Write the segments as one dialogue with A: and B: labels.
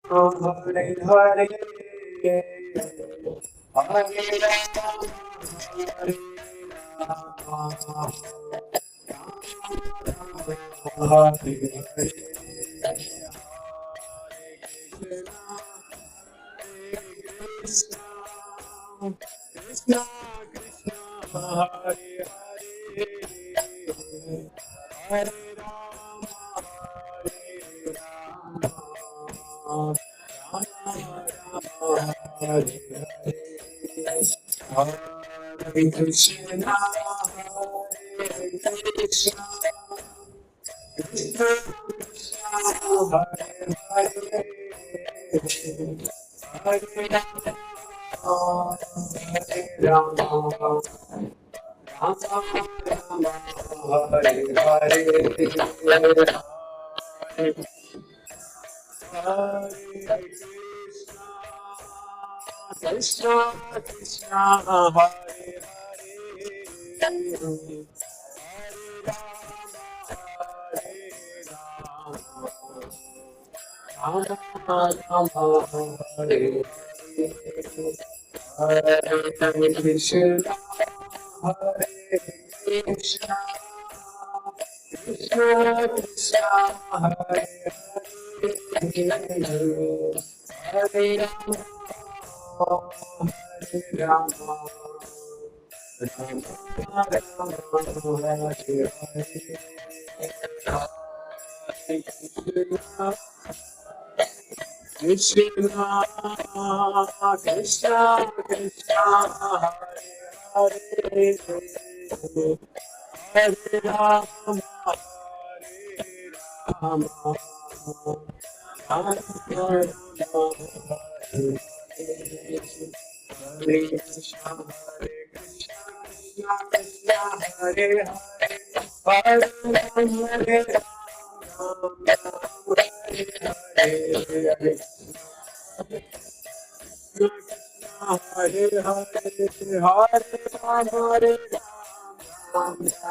A: Hare Hare Hare Rama Hare Krishna Krishna Krishna Hare Hare Hare Rama Hare Rama Rama Hare Hare Hare Krishna Hare Krishna Krishna Krishna Hare Hare Hare Rama Rama Rama Rama Hare Hare Hare Krishna Krishna Hare Hare Rama Rama Hare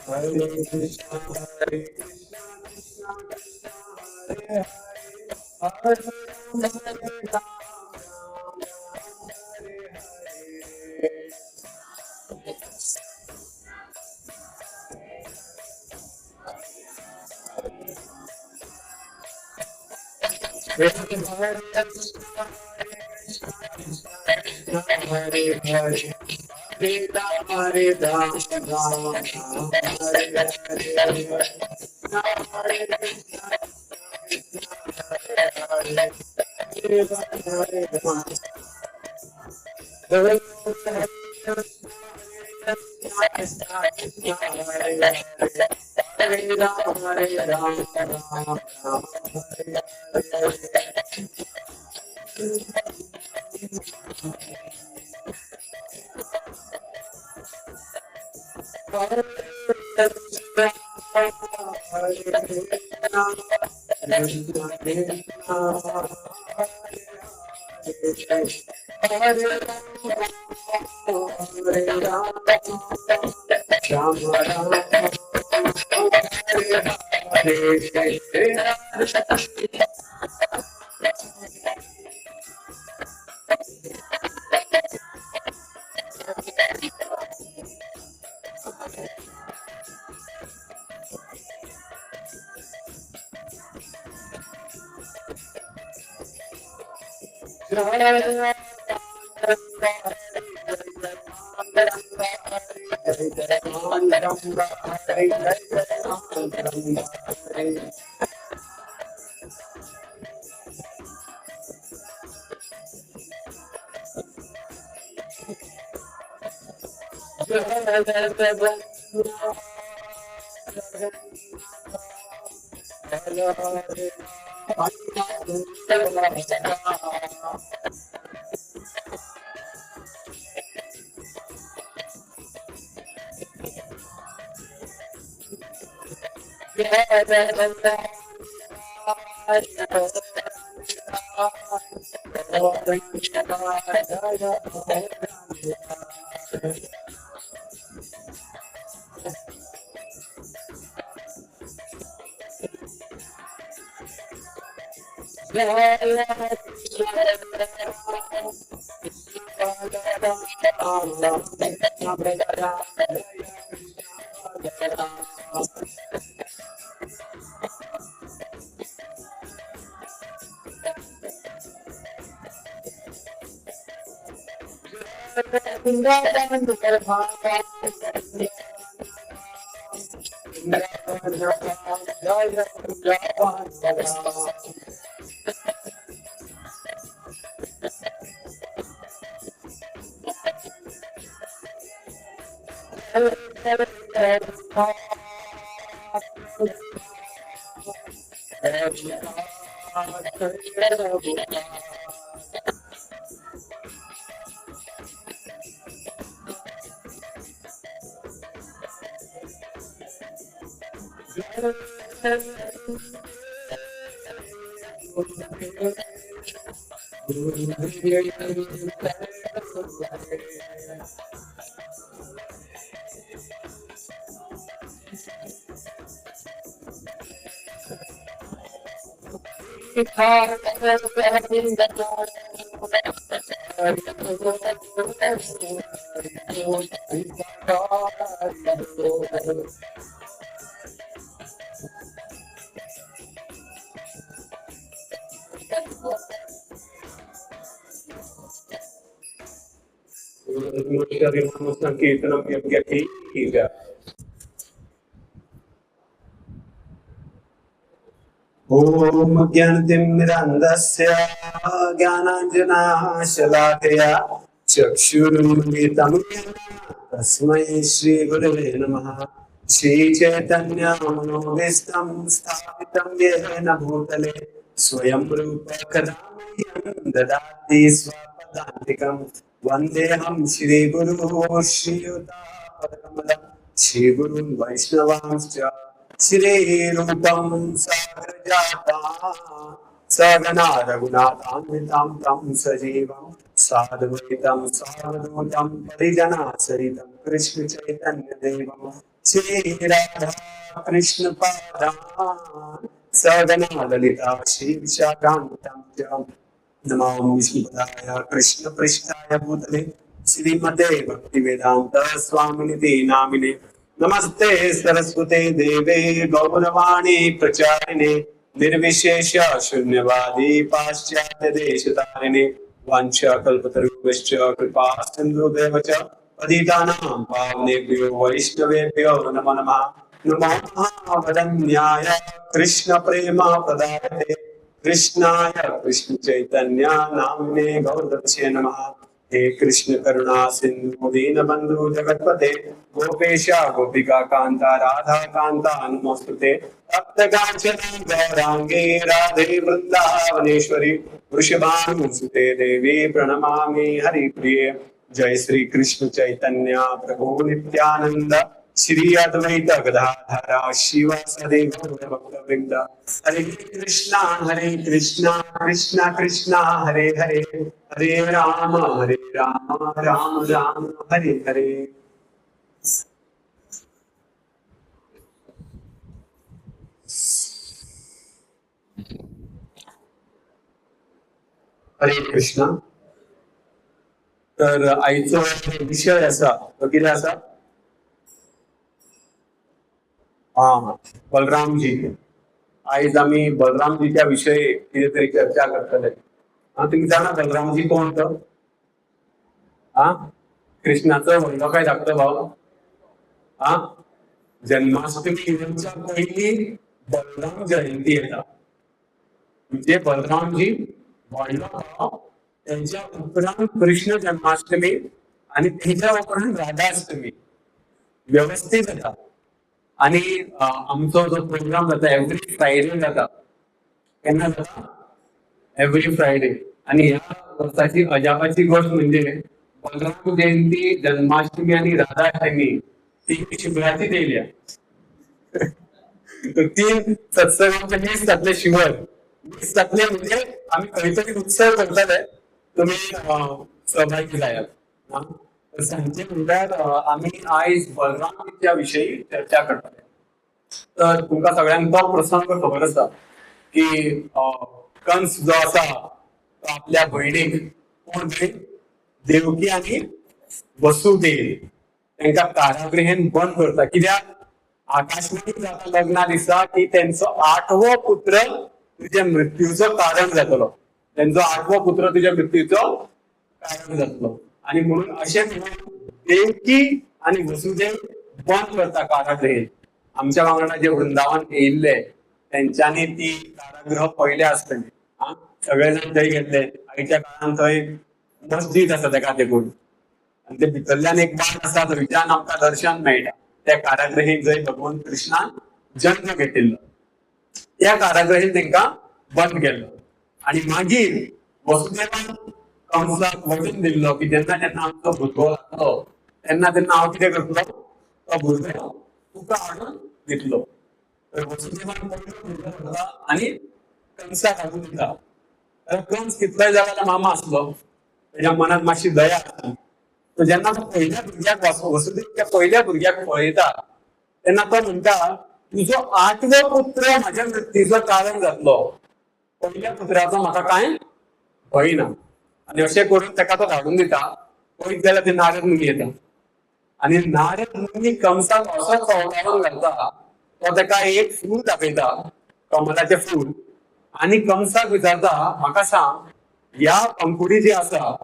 A: Hare Krishna Hare Krishna Krishna Krishna Hare Hare Rama Hare Rama Rama Hare Hare Krishna Krishna Krishna Hare Hare Hare Rama Rama Hare Krishna Krishna Krishna Hare Hare Hare Hare Hare Hare Hare Rama Hare Krishna Hare Krishna Hare Hare संकीर्तनम यज्ञ कीजा। ओम ज्ञानतिमिरान्धस्य ज्ञानाञ्जनाशलाकया चक्षुरुन्मिलितं येन तस्मै श्रीगुरवे नमः। श्रीचैतन्यमनोभीष्टं स्थापितं येन भूतले स्वयं रूप कदा मह्यं ददाति स्वपदान्तिकं। वन्देऽहं श्रीगुरुं श्रीयुतापदकमलं श्रीगुरुं वैष्णवांश्च श्रीरूपं साग्रजाता सगना रघुनाथान्वितं तं सजीवं साद्वैतं सावधूतं परिजनासहितं कृष्ण चैतन्य देवं श्रीराधा कृष्ण पादान् सगना ललिता श्रीविशाखान्वितं च नमो विष्णुपदाय कृष्ण पृष्ठाय भूतले श्रीमते भक्तिवेदांत स्वामिनिति नामिने नमस्ते सरस्वते देवे गौरवाणी प्रचारिणे निर्विशेष शून्यवादी पाश्चात्य देशतारिणे वाञ्छाकल्पतरुभ्यश्च कृपा सिन्धुभ्येव च पतितानां पावनेभ्यो वैष्णवेभ्यो नमो नमः। नमो वदन्याय कृष्ण प्रेम प्रदायते कृष्णाय कृष्ण चैतन्य नामिने गौरवस्य नमः। हे कृष्ण करुणा सिंधु दीन बंधु जगतपते गोपेश गोपिका कांता राधा कांता नमोस्तुते। तप्त कांचन गौरांगे राधे वृंदावनेश्वरी वृषभानुसुते देवी प्रणमामि हरिप्रिये। जय श्री कृष्ण चैतन्य प्रभु नित्यानंद श्री अद्वैत गदाधर शिवासादि गौरभक्तवृंद। हरे कृष्णा कृष्णा कृष्णा हरे हरे हरे राम राम राम हरे हरे। हरे कृष्णा। तर आईचा विषय असा तो किती असा बलरामजी। आज आम्ही बलरामजीच्या विषयी कितीतरी चर्चा करतले। तुम्ही जाणा बलरामजी कोण होतं? कृष्णाचं व्हडलो काय धाकटो भाव। जन्माष्टमीच्या पहिली बलराम जयंती येता म्हणजे बलरामजी व्हडलो भाव त्यांच्या उपरांत कृष्ण जन्माष्टमी आणि त्याच्या उपरांत राधाष्टमी व्यवस्थित जाता। आणि आमचा जो प्रोग्राम जाता एव्हरी फ्रायडे जाता। केन्ना जाता? Every Friday. आणि ह्या वर्षाची अजापाची गोष्ट म्हणजे बलराम जयंती जन्माष्टमी आणि राधाष्टमी तीन शिबिराची दिल्या। तीन सत्संगांचे मीच जातले शिवर मीच जातले म्हणजे आम्ही काहीतरी उत्सव करतले तुम्ही सहभागी जायात। सांचे म्हणतात आम्ही आज बलरामजीच्या विषयी चर्चा करतले। तर तुमका सगळ्यांना प्रसंग खबर आसा की कंस जो असा तो आपल्या भयणीक कोण देवकी आणि वसुदेव त्यांना कारागृहेन बंद करता. कित्याक आकाशवाणी जाता लग्ना दिसा की त्यांचो 8वो पुत्र तुझ्या मृत्यूचं कारण जातलो. त्यांचो 8वो पुत्र तुझ्या मृत्यूचं कारण जातलो. आणि म्हणून असे म्हणून देवकी आणि वसुदेव बंद करता कारागृह. आमच्या वांगडा जे वृंदावन येयल्ले त्यांच्यानी ती कारागृह पहिले असतली. सगळेजण थंय गेल्ले. आईच्या काळात थंय मस्जिद आसा तेका देखून. आणि ते भितरल्यान एक वाट आसा थंयच्यान आमकां दर्शन मेळटा. त्या कारागृहीत जय भगवान कृष्णान जन्म घेतिल्लो त्या कारागृहीत तांकां बंद केल्लो. आणि मागीर वसुदेवान कंसाक वचन दिल्लो की जेन्ना जेन्ना आमचो भुरगो जातलो तेन्ना तेन्ना हांव कितें करतलो तो भुरगो तुका हाडून दितलो. तर वसुदेवान पयलो भुरगो करता आनी कंसाक हाडून दिता. तर कंस कितलोय जाल्यार मामा आसलो तेज्या मनात मातशी दया आसली. तो जेन्ना तो पहिल्या भुरग्याक वसुदेवच्या पहिल्या भुरग्याक पळयता तेन्ना तो म्हणटा तुजो 8वो पुत्र म्हाज्या मृत्यूचं कारण जातलो. पहिल्या पुत्राचो म्हाका कांय भंय ना. आणि अशें करून ताका तो धाडून दिता. पळयत जाल्यार ते नारद मुनी येता. आणि नारद मुनी कंसाक असो संवरावन घालता. तो ताका एक फूल दाखयता कमलाचें फूल आणि कंसाक विचारता म्हाका सांग ह्या पंखुडी जी आसा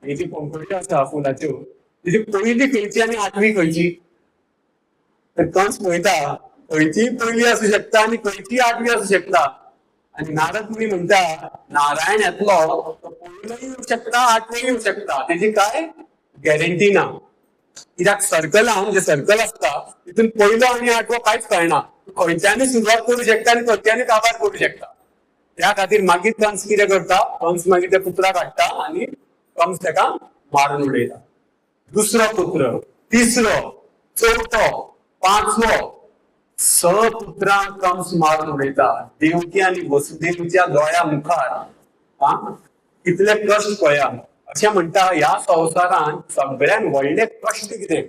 A: ही जी पंखुडी आसा फुलाच्यो तिची पयली खंयची आणि आठवी खंयची. तर कंस पळयता खंयची पयली आसूं शकता आणि खंयची आठवी आसूं शकता. आणि नारद मुनी म्हणटा नारायण येतलो तो पयलोय येवं शकता आठवी येवं शकता तेजी काय गॅरंटी ना. कित्याक सर्कलान जे सर्कल असता तितून पयलो आणि आठवो कांयच कळना. खंयच्यानी सुरवात करूं शकता आणि खंयच्यानी काबार करूं शकता. त्या खातीर मागीर कंस कितें करता कंस मागीर त्या पुत्राक हाडटा आणि कंस ताका मारून उडयता. दुसरो पुत्र तिसरो चौथो पांचवो स पुत्रांक कंस मारून उडयता. देवकी आणि वसुदेवच्या दोळ्या मुखार कितले कश्ट पळया. अशें म्हणटा ह्या संवसारान सगळ्यान व्हडले कश्ट कितें.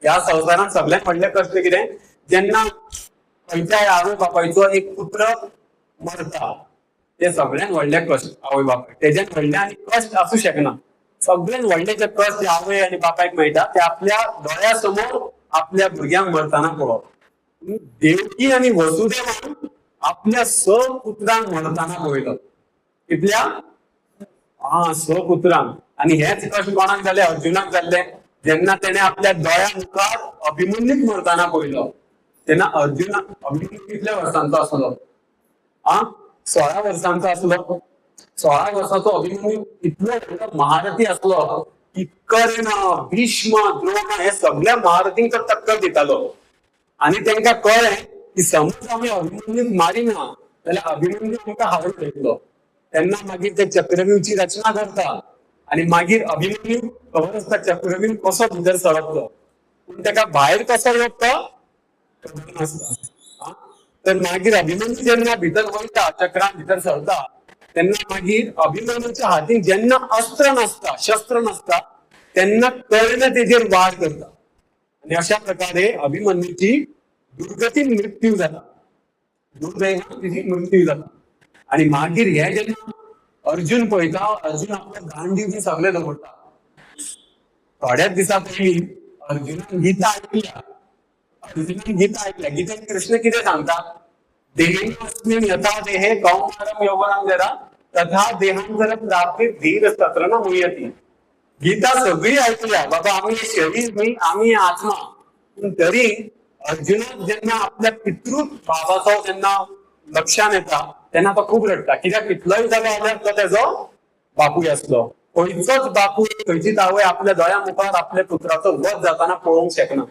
A: ह्या संवसारान सगळ्यान व्हडले कश्ट कितें जेन्ना खंयच्याय आवय बापायचो एक पुत्र मरता ते सगळ्यान व्हडले कश्ट आवय बापाय. तेज्यान व्हडले आनी कश्ट आसूं शकना. सगळ्यान व्हडले जे कश्ट जे आवय आनी बापायक मेळटा ते आपल्या दोळ्या समोर आपल्या भुरग्यांक मरतना पळोवप. देवकी आणि वसुदेवान आपल्या स पुत्रांक मरतना पळयलो. कितल्या स पुत्रांक. आणि हेच कश्ट कोणाक जाले अर्जुनाक जाल्ले जेन्ना तेणे आपल्या दोळ्या मुखार अभिमन्यूक मरतना पळयलो. तेन्ना अभिमन्यू कितल्या वर्सांचो आसलो 16 वर्सांचो आसलो. 16 वर्साचो अभिमन्यू इतलो महारथी आसलो की कर्ण भीष्म द्रोण हे सगळ्या महारथींक टक्कर दितालो. आणि तांकां कळ्ळें की समज आमी अभिमन्यूक मारिना जाल्यार अभिमन्यू आमकां हारून उडयतलो. तेन्ना मागीर ते चक्रव्यूहची रचना करता. आणि मागीर अभिमन्यू खबर आसता चक्रव्यूह कसो भितर सरतलो पूण ताका भायर कसो येता खबर नासता. तर मागीर अभिमन्यू जेन्ना भितर वयता चक्रान भितर सरता तेन्ना मागीर अभिमन्यूच्या हातीन जेन्ना अस्त्र नासता शस्त्र नासता तेन्ना कर्ण तेजेर वार करता. आणि अशा प्रकारे अभिमन्यूची दुर्गतीन मृत्यू जाला. दुर्दैवान तिची मृत्यू जाला. आणि मागीर हे जेन्ना अर्जुन पळयता अर्जुन आपल्या गांडीव सगळे दवरता. थोड्याच दिसा पयलीं अर्जुनान गीता ऐकल्या. अर्जुनान गीता ऐकल्या. गीतेन कृष्ण कितें सांगता देहेस्मिन् यथा देहे कौमारम यौवनम जरा तथा देहांतर प्राप्ती धीर तत्र न मुह्यति. गीता सगळी ऐकल्या बाबा आम्ही शरीर नाही आम्ही आत्मा. पण तरी अर्जुनाक जेन्ना आपल्या पितृ भावाचो जेन्ना लक्षात येता तेन्ना तो खूप रडटा. कित्याक कितलोय जालो जाल्यार तो तेजो बापूय आसलो. खंयचोच बापूय खंयचीच आवय आपल्या दोळ्या मुखार आपल्या पुत्राचो वध जाताना पळोवंक शकना.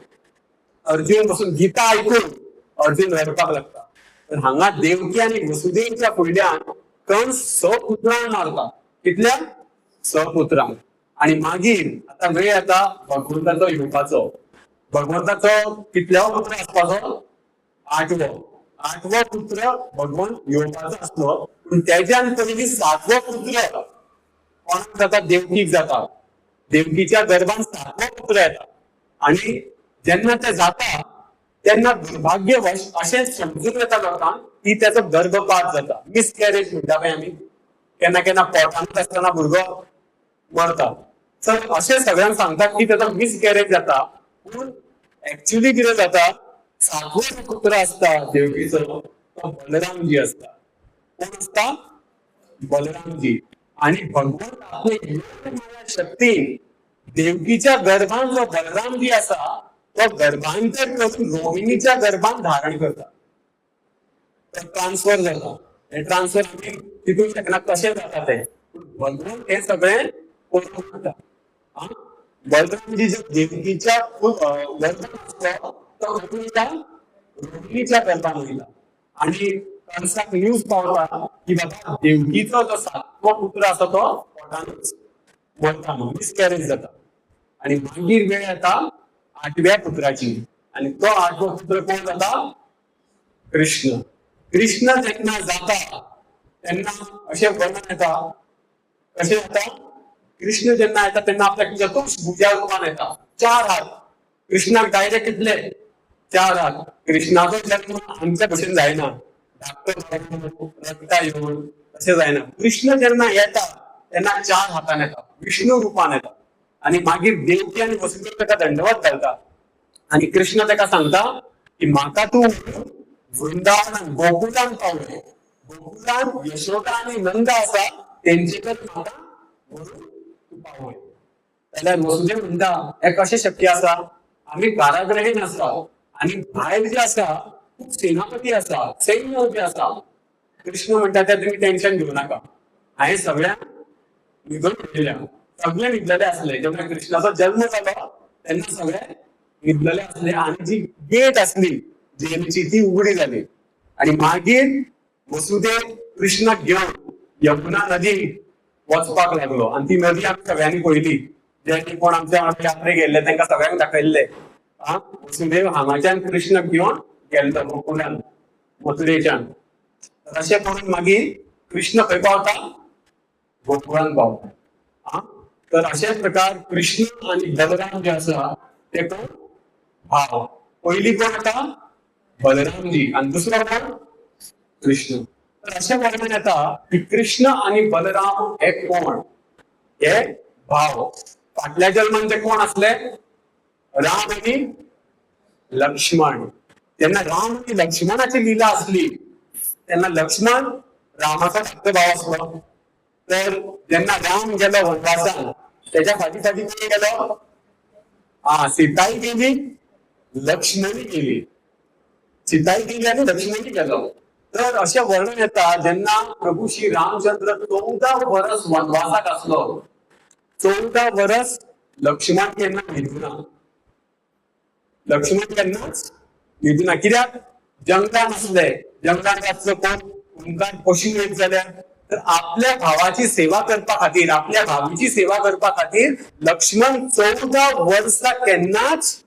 A: अर्जुन पासून गीता ऐकून अर्जुन रडपाक लागता. तर हांगा देवकी आणि वसुदेवच्या फुडल्यान कंस स पुत्रांक मारता. कितल्या स पुत्रांक. आणि मागीर आता वेळ येता भगवंताचो येवपाचो. भगवंताचो कितल्यावो पुत्र आसपाचो 8वो पुत्र भगवान येवपाचो आसलो. पूण तेज्यान पयलीं 7वो पुत्र कोणाक जाता देवकीक जाता. देवकीच्या गर्भान 7वो पुत्र येता. आणि जेन्ना ते जाता त्यांना दुर्भाग्यवश असे समजून येता लोकांक की त्याचा गर्भपात जाता, मिसकॅरेज म्हणटा पळय आमी, केन्ना केन्ना पोटांत आसतना भुरगो मरता. तर असे सगळ्यांक सांगतात की त्याचा मिसकॅरेज जाता, पूण ऍक्च्युली कितें जाता, सातवो जो पुत्र असता देवकीचो तो बलरामजी असता. कोण असता? बलरामजी. आणि भगवंत आपल्या शक्तीन देवकीच्या गर्भान जो बलरामजी असा तो गर्भांतर करून रोहिणीच्या गर्भात धारण करता, ट्रान्सफर जाता. हे ट्रान्सफर आमी तितून शकना कशें जाता ते, भगवंत हे सगळें करून करता. बलरामजी जो देवकीच्या गर्भात असतो तो रोहिणीच्या गर्भान वयता. आणि कंसाक न्यूज पावता की बाबा देवकीचो जो सातवो पुत्र आसा तो पोटानच मरता, मिसकॅरेज जाता. आणि मागीर वेळ येता 8व्या पुत्राची, आणि तो 8वो पुत्र कोण जाता? कृष्ण. कृष्ण जेन्ना जाता तेन्ना अशें वर्णन येता, कशें जाता, कृष्ण जेन्ना येता तेन्ना आपल्याक चतुर्भुजा रूपान येता, 4 हात. कृष्णाक डायरेक्ट कितले? 4 हात. कृष्णाचो जन्म आमच्या भशेन जायना, रक्ता येऊन अशें जायना. कृष्ण जेन्ना येता तेन्ना 4 हातान येता, विष्णू रूपान येता. आणि मागीर देवकी आणि वसुदेव ताका दंडवत घालता. आणि कृष्ण ताका सांगता की म्हाका तूं वृंदावन गोकुलान पावय, गोकुलान यशोदा आणि नंद आसा तेंचे कडेन म्हाका व्हरून तूं पावय. जाल्यार वसुदेव म्हणटा हें कशें शक्य आसा, आमी कारागृहीन आसा आणि भायर जे आसा खूप सेनापती आसा, सैन्य उबे आसा. कृष्ण म्हणटा त्या तुम्ही टेन्शन घेऊ नाका, हांवें सगळ्यांक न्हिदून ठेयल्या. सगळे न्हिदलेले असले जेन्ना कृष्णाचो जन्म जालो तेन्ना सगळे न्हिदलेले असले. आणि जी गेट असली जेलची ती उघडी जाली. आणि मागीर वसुदेव कृष्णाक घेऊन यमुना नदी वचपाक लागलो. आणि ती नदी आमी सगळ्यांनी पळयली, जे कोण आमच्या यात्रेक गेल्ले तांकां सगळ्यांक दाखयल्ले. वसुदेव हांगाच्यान कृष्ण घेऊन गेल्लो गोकुळान, मथुरेच्यान. अशें करून मागीर कृष्ण खंय पावता? गोकुळान पावता. तर अशेच प्रकार कृष्ण आणि बलराम जे आसा ते कोण? भाव. पहिली कोण येता? बलरामजी, आणि दुसरो कोण? कृष्ण. तर अशें वर्णन येता की कृष्ण आणि बलराम हे कोण? हे भाव. फाटल्या जन्मान ते कोण असले? राम आणि लक्ष्मण. जेन्ना राम आणि लक्ष्मणाची लीला असली तेन्ना लक्ष्मण रामाचा धाकटो भाव असलो. तर जेन्ना राम गेलो वनवासान त्याच्या फाटी कोण गेलो? सीताई गेली, लक्ष्मणी गेली. सीताई गेली आणि लक्ष्मणी गेलो. तर अशें वर्णन येता जेन्ना प्रभू श्री रामचंद्र 14 वर्स वनवासाक असलो, 14 वर्स लक्ष्मण केन्ना न्हिदूना. लक्ष्मण केन्नाच न्हिदूना. कित्याक? जंगलान असले. जंगलान आसलो कोण? ओंकार पशु येत जाल्यार. तर आपल्या भावाची सेवा करपा खातीर, आपल्या भावीची सेवा करपा खातीर लक्ष्मण 14 वर्सां केन्नाच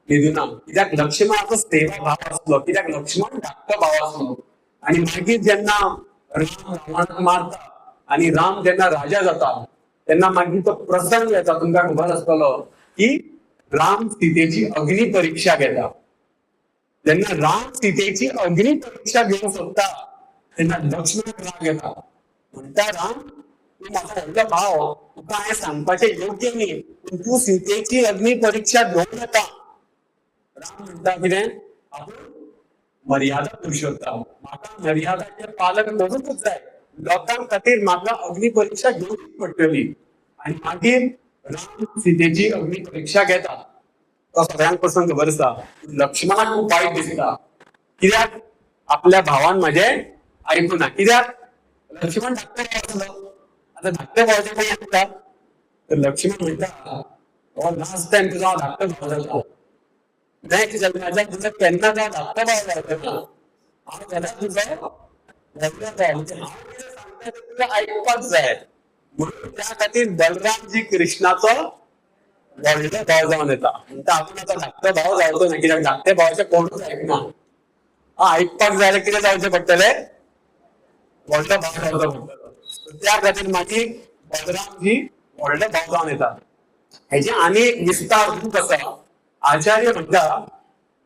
A: न्हिदूना. कित्याक लक्ष्मणाचो सेवा भाव असलो, कित्याक लक्ष्मण धाकटो भाव असलो. आणि मागीर जेन्ना राम रावणाक मारता आणि राम जेन्ना राजा जाता तेन्ना मागीर तो प्रसंग येता. तुमकां खबर आसतलो की राम सीतेची अग्नी परीक्षा घेता. जेन्ना राम सीतेची अग्नी परीक्षा घेवंक सोदता तेन्ना लक्ष्मणाक राग येता. म्हणटा राम, तू म्हाका व्हडलो भाव, तुका हांवें सांगपाचें योग्य न्ही, पूण तूं सीतेची अग्नी परीक्षा घेवन येता. राम म्हणटा कितें? आपूण मर्यादा पुरुषोत्तम, म्हाका मर्यादाचें पालन करूंकच जाय. लोकां खातीर म्हाका अग्नी परीक्षा घेवची पडटली. आणि मागीर राम सीतेची अग्नी परीक्षा घेता. तो सगळ्यांक पसून खबर आसा. लक्ष्मणाक खूप वायट दिसता. कित्याक? आपल्या भावान म्हजें आयकुना. कित्याक? लक्ष्मण धाकटो भाव आसलो. आता धाकट्या भावाचें कोण आसता? तर लक्ष्मण म्हणटा हो लास्ट टायम तुजो हांव धाकटो भाव जालो. नेक्स्ट जन्माच्यान तुजो केन्ना तो धाकटो भाव जावचो ना. हांव जाल्यार तुजो व्हडलो भाव. हांव कितें सांगता तें तुवें आयकपाक जाय. म्हणून त्या खातीर बलरामजी कृष्णाचो व्हडलो भाव जावन येता. म्हणटा आपूण आतां धाकटो भाव जावचो ना, कित्याक धाकट्या भावाचें कोणूच आयकना. आयकपाक जाय जाल्यार कितें जावचें पडटलें? व्हडलो भाव जावचो पडटलो. त्या खातीर मागीर बलरामजी व्हडलो भाव जावन येता. हेजे आनी एक विस्तार खूब आसा. आचार्य म्हणटा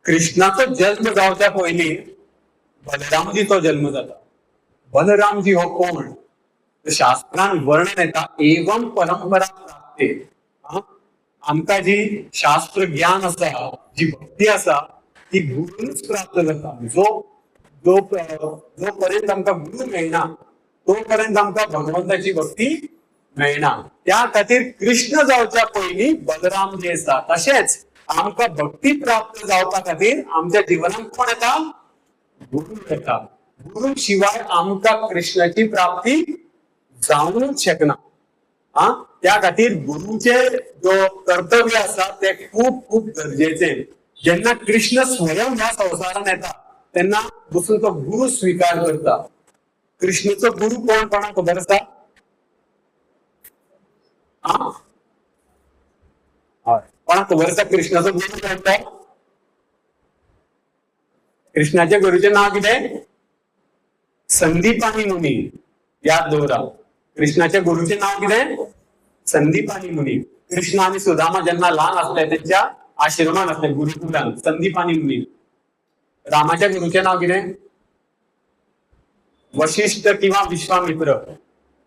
A: कृष्णाचो जन्म जावच्या पयलीं बलरामजीचो जन्म जाता. बलरामजी हो कोण? शास्त्रांत वर्णन येता एवम परंपरा प्राप्ते. आमकां जी शास्त्र ज्ञान आसा, जी भक्ती आसा, ती गुरूनच प्राप्त जाता. जो जो जो पर्यंत आमकां गुरु मेळना तो पर्यंत आमकां भगवंताची भक्ती मेळना. त्या खातीर कृष्ण जावच्या पयलीं बलराम जे आसा, तशेंच आमकां भक्ती प्राप्त जावपा खातीर आमच्या जिवनांत कोण येता? गुरु येता. गुरु शिवाय आमकां कृष्णाची प्राप्ती जावूच शकना. त्या खातीर गुरुचे जो कर्तव्य आसा ते खूप खूप गरजेचे. जेन्ना कृष्ण स्वयं ह्या संवसारान येता तेन्ना बसून तो गुरु स्वीकार करता. कृष्णाचो गुरु कोण कोणाक खबर आसा? कोणाक खबर आसा कृष्णाचो गुरु कोण तो? कृष्णाच्या गुरुचे नाव कितें? संदीपानी मुनी. याद दवरा. कृष्णाच्या गुरुचे नाव कितें? संदीपानी मुनी. कृष्ण आणि सुदामा जेन्ना ल्हान आसले त्यांच्या आश्रमान आसले गुरुकुलान, संदीपानी मुनी. रामाच्या गुरुचे नाव कितें? वशिष्ठ किंवा विश्वामित्र.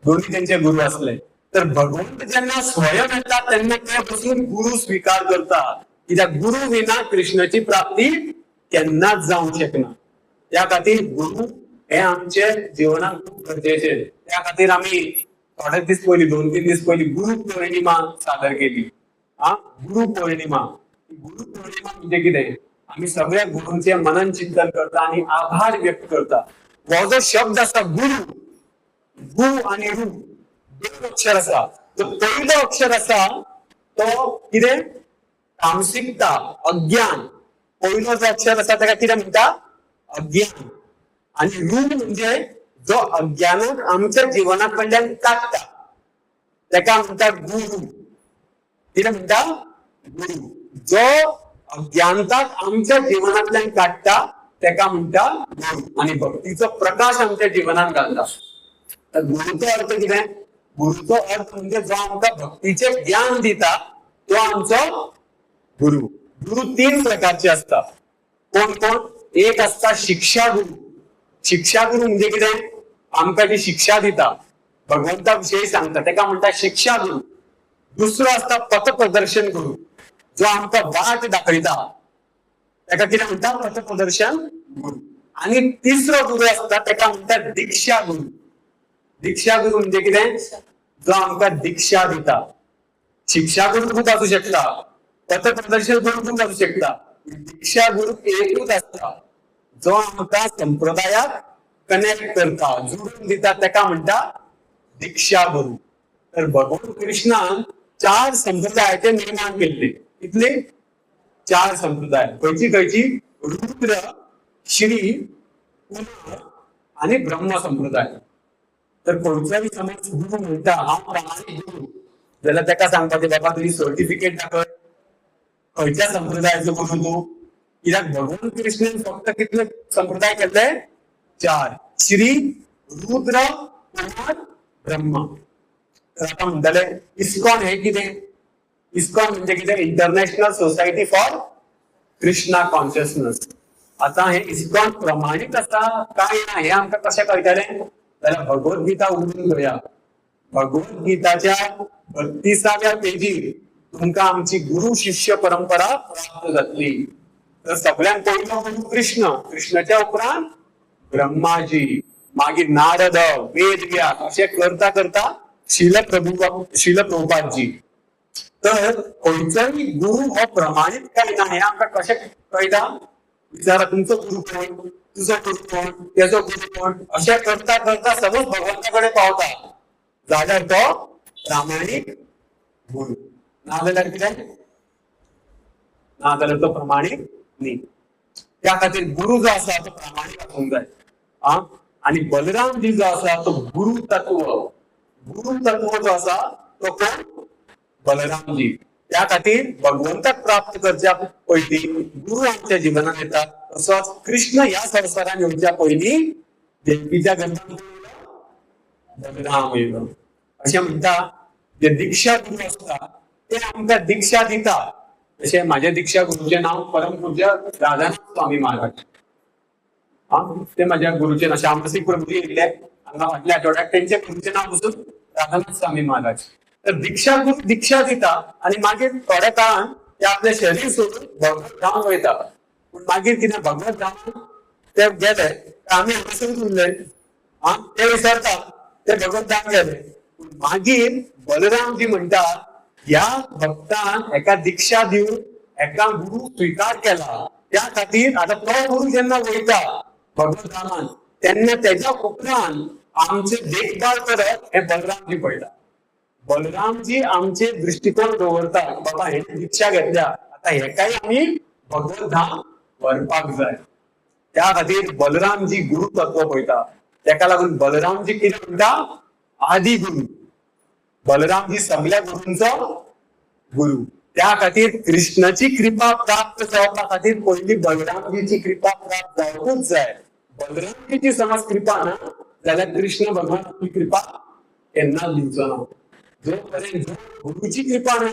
A: दोन्ही त्यांचे गुरु असले. तर भगवंत जेन्ना स्वयं येता तेन्ना ते बसून गुरु स्वीकार करता. कित्याक गुरु विना कृष्णाची प्राप्ती केन्नाच जावंक शकना. त्या खातीर गुरु हे आमचे जिवनात खूप गरजेचे. त्या खातीर आम्ही थोडे दीस पयलीं 2-3 दीस पयलीं गुरु पौर्णिमा सादर केली. गुरु पौर्णिमा. गुरु पौर्णिमा म्हणजे कितें? आम्ही सगळ्या गुरूंचे मनन चिंतन करता आणि आभार व्यक्त करता. हो जो शब्द आसा गुरु, गु आणि रु दोन अक्षर आसा. तो पयलो अक्षर आसा तो कितें? तामसिकता, अज्ञान. पयलो जो अक्षर आसा ताका कितें म्हणटा? अज्ञान. आणि रु म्हणजे जो अज्ञानाक आमच्या जीवना कडल्यान काडटा ताका म्हणटा गुरु. कितें म्हणटा? गुरु. जो अज्ञानताक आमच्या जीवनांतल्यान काडटा ताका म्हणटा गुरु. आणि भक्तीचो प्रकाश आमच्या जीवनात घालता. तर गुरुचो अर्थ कितें? गुरुचो अर्थ म्हणजे जो आमकां भक्तीचे ज्ञान दिता तो आमचो गुरु. गुरु 3 प्रकारचे असतात. कोण कोण? एक असता शिक्षा गुरु. शिक्षा गुरु म्हणजे कितें? आमकां जी शिक्षा दिता, भगवंता विषयी सांगता ताका म्हणटा शिक्षा गुरु. दुसरो असता पथ प्रदर्शन गुरु. जो आमकां वाट दाखयता ताका कितें म्हणटा? पथ प्रदर्शन गुरु. आणि तिसरो गुरु असता ताका म्हणटा दीक्षा गुरु. दीक्षा गुरु म्हणजे कितें? जो आमकां दीक्षा दिता. शिक्षा गुरु खूप असू शकता, पथ प्रदर्शन गुरु खूप असू शकता. दीक्षा गुरु एकूच असता जो आमकां संप्रदायाक कनेक्ट करता, जोडून दिता ताका म्हणटा दीक्षा गुरु. तर भगवान कृष्णान 4 संप्रदायाचे निर्माण केले. कितले? 4 संप्रदाय. खंयची खंयची? रुद्र, श्री, कुमार आणि ब्रह्म संप्रदाय. तर कोणत्याही समज गुरु म्हणता हांव प्रामाणिक गुरु जाल्यार ताका सांगपाचें बाबा तुजी सर्टिफिकेट दाखय. खंयच्या संप्रदायाचो गुरु तूं? कित्याक भगवान कृष्णान फक्त कितले संप्रदाय केले? 4. श्री, रुद्र, कुमार, ब्रह्म. तर आता म्हणटले इस्कॉन हे कितें? इस्कॉन म्हणजे कितें? International society for Krishna consciousness. आता हे इस्कॉन प्रमाणित आसा काय ना हे आमकां कशें कळटलें? जाल्यार भगवद्गीता उगडून घेवया. भगवद्गीताच्या 32व्या पेजीर तुमकां आमची गुरु शिष्य परंपरा प्राप्त जातली. तर सगळ्यांत पयलो गुरु कृष्ण. कृष्णाच्या उपरांत ब्रह्माजी, मागीर नारद, वेद व्यास असे करता करता शील प्रभुपादजी. तर खंयचोय गुरु हो प्रमाणित काय ना हे आमकां कशें कळटा? विचारा तुमचो गुरु कोण, तुजो गुरु कोण, तेजो गुरु कोण. अशें करता करता सगळो भगवंता कडेन पावता जाल्यार तो प्रामाणीक गुरु. नाजाल्यार कितें? नाजाल्यार तो प्रामाणीक न्ही. त्या खातीर गुरु जो आसा तो प्रामाणीक आसूंक जाय. आणि बलरामजी जो आसा तो गुरु तत्व. गुरु तत्व जो आसा तो कोण? बलरामजी. त्या खातीर भगवंताक प्राप्त करच्या पयलीं गुरु आमच्या जिवनात येतात. तसोच कृष्ण ह्या संवसारान येवच्या पयलीं देवीच्या गर्भांत बलराम येयलो. अशें म्हणटा जे दिक्षा गुरु आसता ते आमकां दिक्षा दिता जशें माझ्या दिक्षा गुरुचें नाव परमपूज्य राधानाथ स्वामी महाराज. ते माझ्या गुरुचे नाव श्यामसिंग प्रभूजी येयले हांगा फाटल्या आठवड्याक, त्यांच्या गुरुचें नाव पसून राधानाथ स्वामी महाराज. तर दीक्षा गुरू दीक्षा दिता आणि मागीर थोड्या काळान ते आपले शरीर सोडून भगवत धाम वयता. पूण मागीर कितें भगवत धाम ते गेले आमी हांगासर उरले. ते विसरता ते भगवत धाम गेले. मागीर बलरामजी म्हणटा ह्या भक्तान एका दीक्षा दिवन एका गुरु स्वीकार केला, त्या खातीर आता तो गुरु जेन्ना वयता भगवत धामान तेन्ना तेच्या उपरांत आमचे देखभाल करप हे बलरामजी पळयता. बलरामजी आमचे दृष्टिकोन दवरता बाबा हे दीक्षा घेतल्या आता हेकाय आमी भगवत धाम व्हरपाक जाय. त्या खातीर बलरामजी गुरु तत्व पळयता. तेका लागून बलरामजी कितें म्हणटा आदि गुरु. बलरामजी सगळ्या गुरूंचो गुरु. त्या खातीर कृष्णाची कृपा प्राप्त जावपा खातीर पयली बलरामजीची कृपा प्राप्त जावपूच जाय. बलरामजीची समज कृपा ना जाल्यार कृष्ण भगवानाची कृपा केन्नाच दिवचो ना. जोपर्यंत गुरुची कृपा ना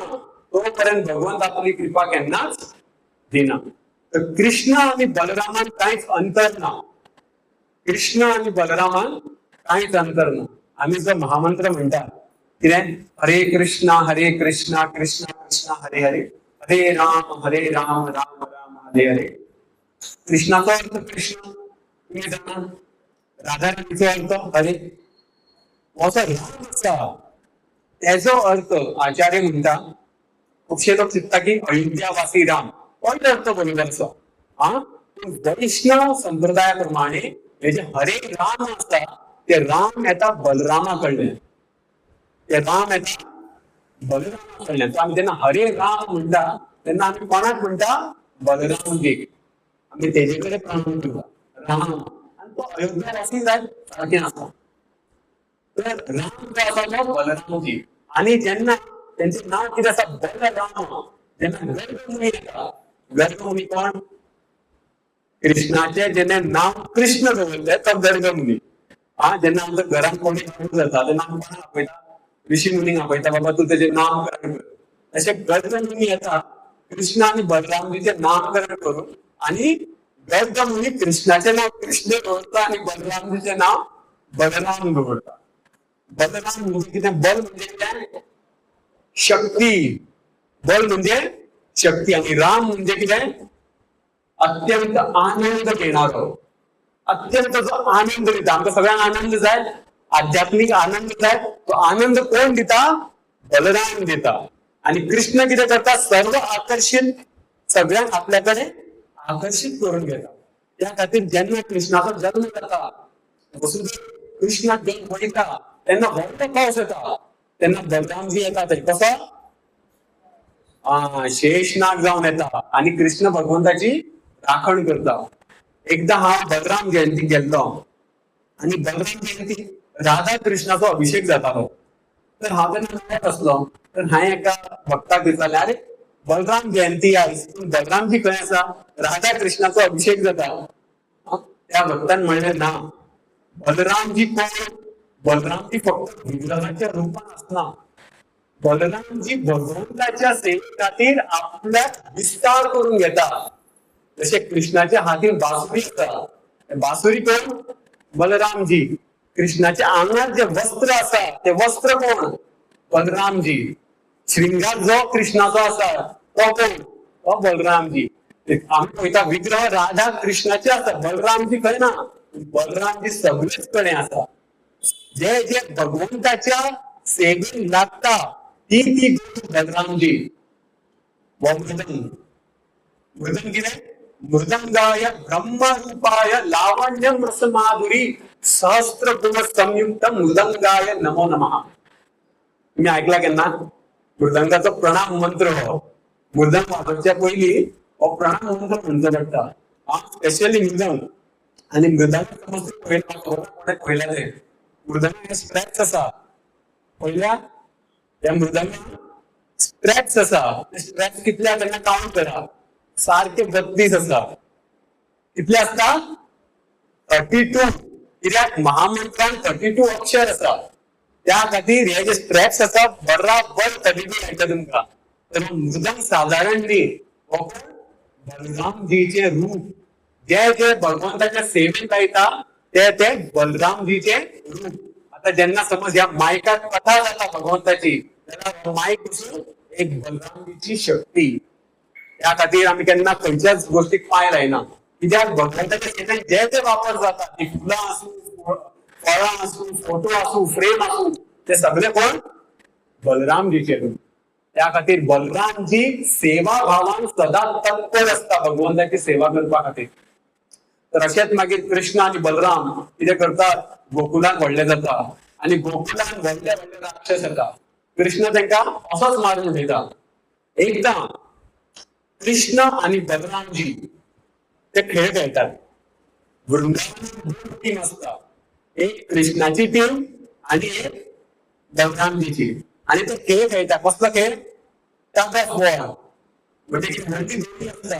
A: तोपर्यंत भगवंत आपली कृपा केन्नाच दिना. तर कृष्ण आणि बलरामान कांयच अंतर ना. कृष्ण आणि बलरामान कांयच अंतर ना. आम्ही जो महामंत्र म्हणटा कितें हरे कृष्णा कृष्णा कृष्णा हरे हरे हरे राम राम राम हरे हरे. कृष्णाचो अर्थ कृष्ण तुम्ही जाणा. राधाराणीचो अर्थ हरे. असो राम आसा तेजो अर्थ आचार्य म्हणटा खुबशे लोक चिंतता की अयोध्यावासी राम पयलो अर्थ बरोबर आसा. वैष्णव संप्रदाया प्रमाणे हे जे हरे राम आसा ते राम येता बलरामा कडल्यान. ते राम येता बलरामा कडल्यान. आमी जेन्ना हरे राम म्हणटा तेन्ना आमी कोणाक म्हणटा बलरामजीक. आमी तेजे कडेन प्रणाम करता राम. आनी तो अयोध्यावासी जाय सारकें आसा. तर राम जो आसा तो बलरामजी. आणि जेन्ना तेंचें नाव कितें आसा बलराम. जेन्ना गर्गमुनी येता गर्गमुनी कोण कृष्णाचे जेणे नाव कृष्ण दवरले तो गर्गमुनी. जेन्ना आमच्या घरान कोणी जाता तेन्ना आमी कोणाक आपयता ऋषी मुनीक आपयता बाबा तूं तेजें नामकरण कर. अशें गर्गमुनी येता कृष्ण आनी बलरामजीचें नामकरण करून आणि गर्गमुनी कृष्णाचें नाव कृष्ण दवरता आणि बलरामजीचें नाव बलराम दवरता. बलराम म्हणजे कितें बल म्हणजे कितें शक्ती. बल म्हणजे शक्ती आणि राम म्हणजे कितें अत्यंत आनंद घेणारो. अत्यंत जो आनंद दिता. आमकां सगळ्यांक आनंद जाय आध्यात्मिक आनंद जाय. तो आनंद कोण दिता बलराम दिता. आणि कृष्ण कितें करता सर्व आकर्षित सगळ्यांक आपल्याकडे आकर्षित करून घेता. त्या खातीर जेन्ना कृष्णाचो जन्म जाता कृष्णाक घेवन वयता तेन्ना व्हडलो पावस येता तेन्ना बलरामजी येता थंय कसो शेषनाग जावन येता आणि कृष्ण भगवंताची राखण करता. एकदा हांव बलराम जयंतीक गेल्लो आणि बलराम जयंती राधा कृष्णाचो अभिषेक जातालो. तर हांव तेन्ना आसलो. तर हांवें एका भक्ताक विचारलें अरे बलराम जयंती आयज बलरामजी खंय आसा राधा कृष्णाचो अभिषेक जाता. त्या भक्तान म्हणलें ना बलरामजी कोण. बलरामजी फक्त विग्रहाच्या रूपान आसना. बलरामजी भगवंताच्या सेवे खातीर आपल्याक विस्तार करून घेता. जशे कृष्णाच्या हातीन बासुरी आसा बासुरी कोण बलरामजी. कृष्णाच्या आंगार जे वस्त्र आसा ते वस्त्र कोण बलरामजी. श्रृंगार जो कृष्णाचो आसा तो कोण तो बलरामजी. आमी पळयता विग्रह राधा कृष्णाचे आसा बलरामजी खंय ना. बलरामजी सगळेच कडेन आसा. जे जे भगवंताच्या सेवेन लागता ती बलरामजी. मृदंग कितें मृदंगाय ब्रह्मरूपाय लावण्यम रसमाधुरी सहस्त्र गुण संयुक्त मृदंगाय नमो नमः. तुम्ही ऐकला केन्ना मृदंगाचो प्रणाम मंत्र हो. मृदंग वाजोवच्या पयलीं हो प्रणाम मंत्र म्हणचो पडटा. स्पेशली मृदंग आणि मृदंग पळयलें मृदंग स्ट्रॅप्स आसा पळयल्या. त्या मृदंगाक स्ट्रॅप्स आसा. स्ट्रॅप्स कितले आसा तेन्ना काउंट करा. सारखे 32 आसा. कितले आसता 32. कित्याक महामंत्रान 32 अक्षर आसा. त्या खातीर हे जे स्ट्रॅप्स आसा बराबर 32 मेळटा तुमकां. तर मुद्दाम साधारण न्ही, हो बलरामजीचे रूप जे जे भगवंताच्या सेवेत येता ते बलरामजीचे रूप. आता ज्यांना समज या मायकात कथा जाता भगवंताची, त्याला मायक एक बलरामजीची शक्ती. त्या खातीर आम्ही केन्ना खंयच्याच गोष्टीक पांय लायना, कित्याक भगवंताच्या सेवेत जे जे वापर जाता ती फुलां आसूं, फळां आसूं, फोटो आसूं, फ्रेम आसूं, ते सगळे कोण बलरामजीचे रूप. त्या खातीर बलरामजी सेवा भावान सदा तत्पर असता भगवंताची सेवा करपा खातीर. तर अशेंच मागीर कृष्ण आणि बलराम कितें करतात, गोकुलान व्हडले जाता आणि गोकुलान व्हडले व्हडले राक्षस येता. कृष्ण तांकां असोच मारून उडयता. एकदां कृष्ण आणि बलरामजी ते खेळ खेळतात. वृंदावनात दोन टीम असता, एक कृष्णाची टीम आणि एक बलरामजीची. आणि तो खेळ खेळता. कसलो खेळ? Tug of war. म्हणजे खेळाची जोडी असता,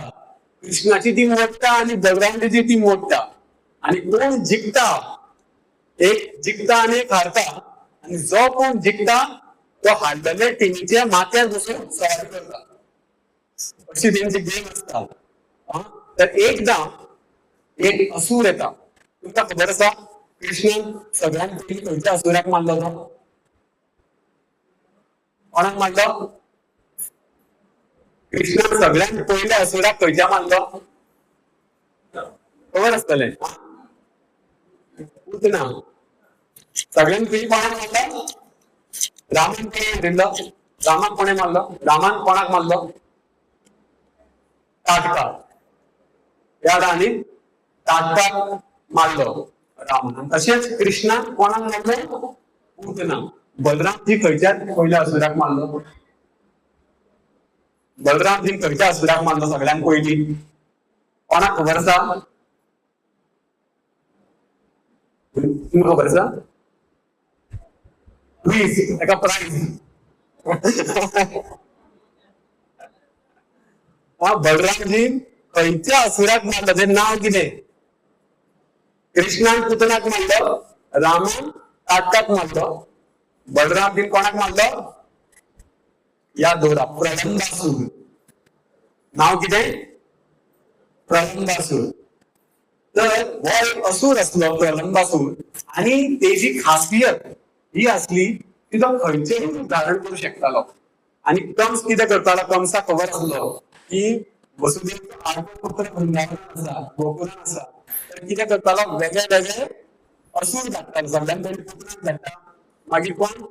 A: कृष्णाची टीम मोडटा आणि बलरामजीची टीम मोडटा. आणि कोण जिंकता, एक जिंकता आणि एक हारता. आणि जो कोण जिंकता तो हारलेल्या टीमीच्या माथ्यार बसून सवारी करता. अशी त्यांची गेम असता. तर एकदा एक असुर येता. तुमका खबर आसा कृष्णान सगळ्यांत पयलीं खंयच्या असुराक मारलो तो? कोणाक मारलो? कृष्णान सगळ्यांत पयल्या असुराक खंयच्या मारलो? खबर आसतलें. पुतना. सगळ्यांत पयलीं कोणाक मारलो? रामान कोणे मारिल्लो? रामाक कोणे मारलो? रामान कोणाक मारलो? ताटकाक. याद आनी ताटकाक मारलो रामान. तशेंच कृष्णान कोणाक मारलो? पुतना. बलरामजी खंयच्याच पयल्या असुराक मारलो? बलरामजी खंयच्या असुराक मारलो सगळ्यांत पयलीं? कोणाक खबर आसा? तुमकां खबर आसा? प्लीज ताका प्राइज. बलरामजी खंयच्या असुराक मारलो? तें नाव कितें? कृष्णान पुतनाक मारलो, रामान ताटकाक मारलो, बलरामजीन कोणाक मारलो? याद दवरा, प्रलंबासूर. नाव कितें? प्रलंबासूर. तर हो एक असुर असलो प्रलंबासूर. आणि तेजी खासियत ही असली की तो खंयचेय रूप धारण करू शकतालो. आणि कंस कितें करतालो? कंसाक खबर आसलो की वसुदेव पुत्र वृंदावनात आसा, गोकुलान आसा. तर कितें करतालो? वेगळे वेगळे असुर धाडटालो. सगळ्यांत पयलीं पुतनाक धाडटा, मागीर कोण